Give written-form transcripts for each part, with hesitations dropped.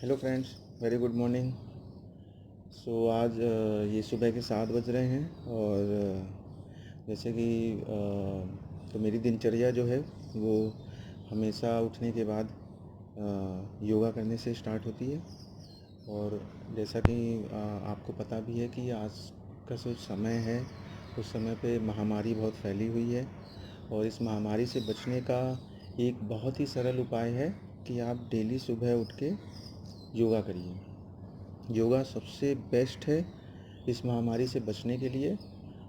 Hello friends, very good morning. आज ये सुबह के 7 बज रहे हैं और जैसे कि तो मेरी दिनचर्या जो है वो हमेशा उठने के बाद योगा करने से स्टार्ट होती है। और जैसा कि आपको पता भी है कि आज का जो समय है उस समय पे महामारी बहुत फैली हुई है। और इस महामारी से बचने का एक बहुत ही सरल उपाय है कि आप डेली सुबह उठ के योगा करिए। योगा सबसे बेस्ट है इस महामारी से बचने के लिए।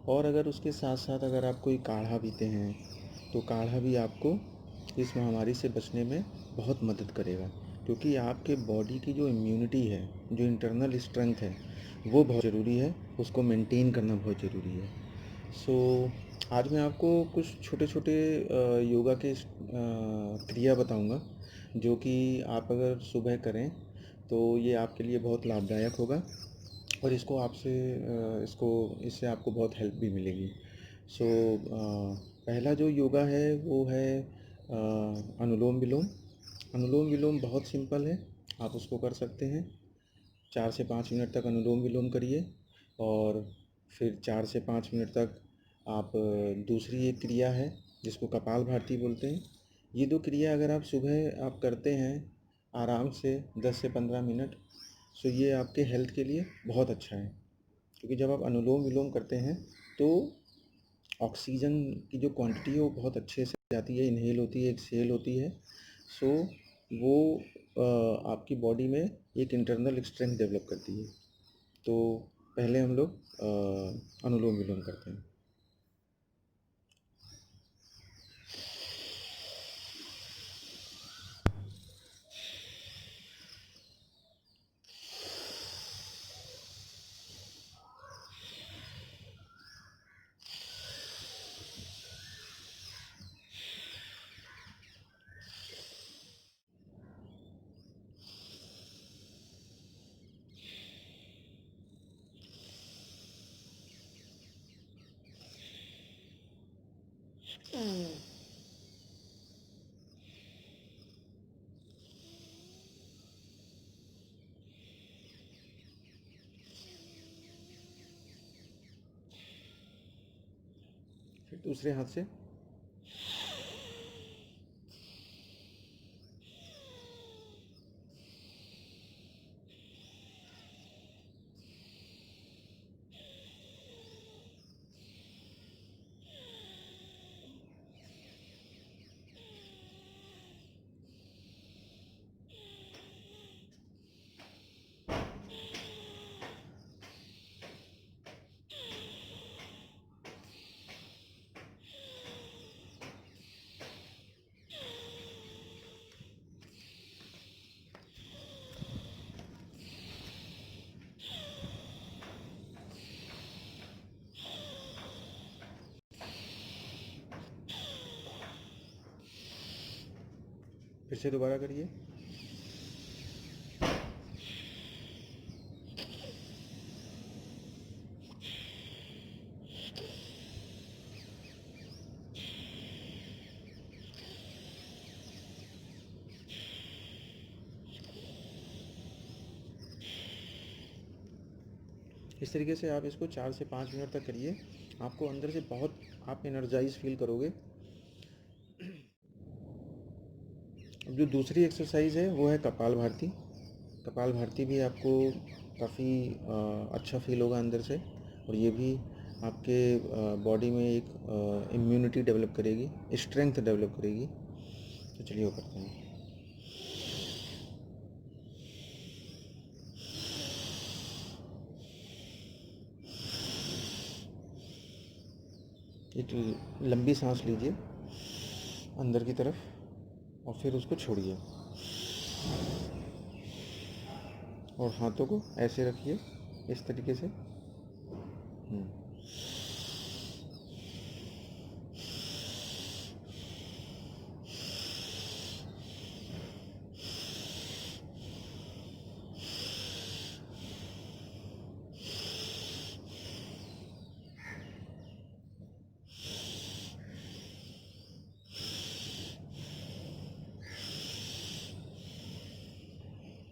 और अगर उसके साथ साथ अगर आप कोई काढ़ा पीते हैं तो काढ़ा भी आपको इस महामारी से बचने में बहुत मदद करेगा, क्योंकि आपके बॉडी की जो इम्यूनिटी है, जो इंटरनल स्ट्रेंथ है, वो बहुत ज़रूरी है। उसको मेंटेन करना बहुत ज़रूरी है। आज मैं आपको कुछ छोटे छोटे योगा के क्रिया बताऊंगा, जो कि आप अगर सुबह करें तो ये आपके लिए बहुत लाभदायक होगा। और इससे आपको बहुत हेल्प भी मिलेगी। पहला जो योगा है वो है अनुलोम विलोम। अनुलोम विलोम बहुत सिंपल है, आप उसको कर सकते हैं। 4 से 5 मिनट तक अनुलोम विलोम करिए और फिर 4 से 5 मिनट तक आप दूसरी एक क्रिया है जिसको कपालभाति बोलते हैं। ये दो क्रिया अगर आप सुबह आप करते हैं आराम से 10 से 15 मिनट, ये आपके हेल्थ के लिए बहुत अच्छा है। क्योंकि जब आप अनुलोम विलोम करते हैं तो ऑक्सीजन की जो क्वांटिटी है वो बहुत अच्छे से जाती है, इनहेल होती है, एक्सहेल होती है। सो वो आपकी बॉडी में एक इंटरनल स्ट्रेंथ डेवलप करती है। तो पहले हम लोग अनुलोम विलोम करते हैं। फिर दूसरे हाथ से फिर से दोबारा करिए। इस तरीके से आप इसको 4 से 5 मिनट तक करिए। आपको अंदर से बहुत आप एनर्जाइज फील करोगे। अब जो दूसरी एक्सरसाइज है वो है कपालभाति। कपालभाति भी आपको काफ़ी अच्छा फील होगा अंदर से। और ये भी आपके बॉडी में एक इम्यूनिटी डेवलप करेगी, स्ट्रेंथ डेवलप करेगी। तो चलिए वो करते हैं। एक लंबी सांस लीजिए अंदर की तरफ और फिर उसको छोड़िए और हाथों को ऐसे रखिए इस तरीके से। हम्म।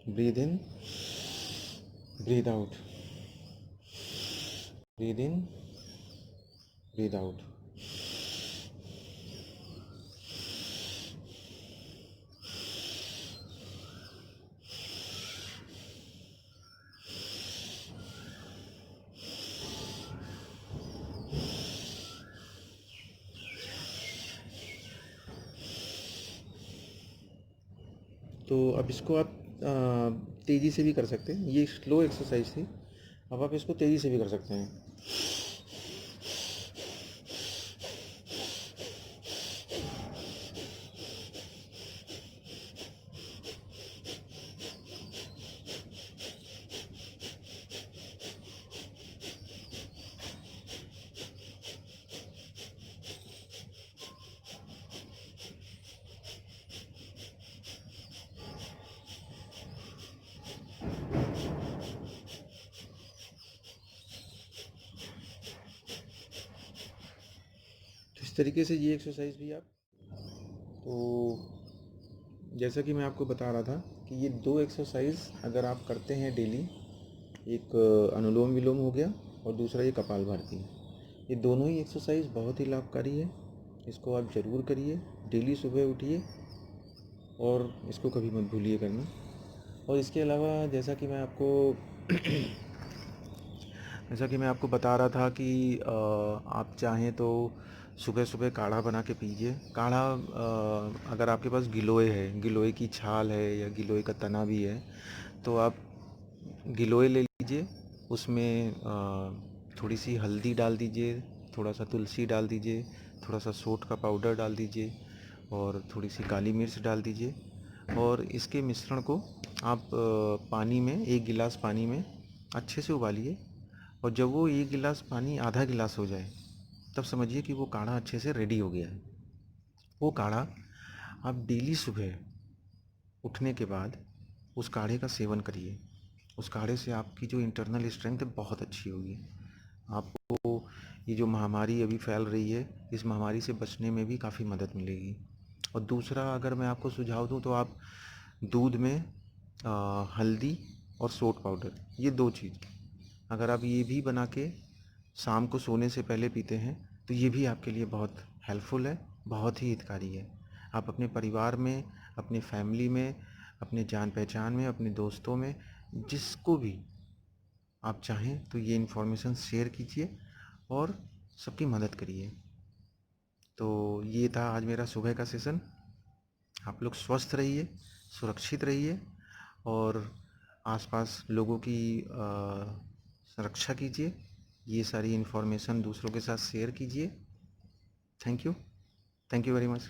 Breathe in, breathe out, breathe in, breathe out. तो अब इसको आप तेज़ी से भी कर सकते हैं। ये स्लो एक्सरसाइज थी, अब आप इसको तेज़ी से भी कर सकते हैं। तो इस तरीके से ये एक्सरसाइज भी आप, तो जैसा कि मैं आपको बता रहा था कि ये दो एक्सरसाइज अगर आप करते हैं डेली, एक अनुलोम विलोम हो गया और दूसरा ये कपालभाति, ये दोनों ही एक्सरसाइज बहुत ही लाभकारी है। इसको आप ज़रूर करिए, डेली सुबह उठिए और इसको कभी मत भूलिए करना। और इसके अलावा जैसा कि मैं आपको बता रहा था कि आप चाहें तो सुबह सुबह काढ़ा बना के पीजिए। काढ़ा, अगर आपके पास गिलोय है, गिलोय की छाल है या गिलोय का तना भी है, तो आप गिलोय ले लीजिए, उसमें थोड़ी सी हल्दी डाल दीजिए, थोड़ा सा तुलसी डाल दीजिए, थोड़ा सा सोंठ का पाउडर डाल दीजिए और थोड़ी सी काली मिर्च डाल दीजिए और इसके मिश्रण को आप पानी में, 1 गिलास पानी में अच्छे से उबालिए। और जब वो 1 गिलास पानी आधा गिलास हो जाए, तब समझिए कि वो काढ़ा अच्छे से रेडी हो गया है। वो काढ़ा आप डेली सुबह उठने के बाद उस काढ़े का सेवन करिए। उस काढ़े से आपकी जो इंटरनल स्ट्रेंथ है बहुत अच्छी होगी। आपको ये जो महामारी अभी फैल रही है, इस महामारी से बचने में भी काफ़ी मदद मिलेगी। और दूसरा, अगर मैं आपको सुझाव दूँ तो आप दूध में हल्दी और सोंठ पाउडर, ये 2 चीज़ अगर आप ये भी बना के शाम को सोने से पहले पीते हैं तो ये भी आपके लिए बहुत हेल्पफुल है, बहुत ही हितकारी है। आप अपने परिवार में, अपनी फैमिली में, अपने जान पहचान में, अपने दोस्तों में, जिसको भी आप चाहें तो ये इन्फॉर्मेशन शेयर कीजिए और सबकी मदद करिए। तो ये था आज मेरा सुबह का सेशन। आप लोग स्वस्थ रहिए, सुरक्षित रहिए और आसपास लोगों की रक्षा कीजिए। ये सारी इन्फॉर्मेशन दूसरों के साथ शेयर कीजिए। Thank you very much.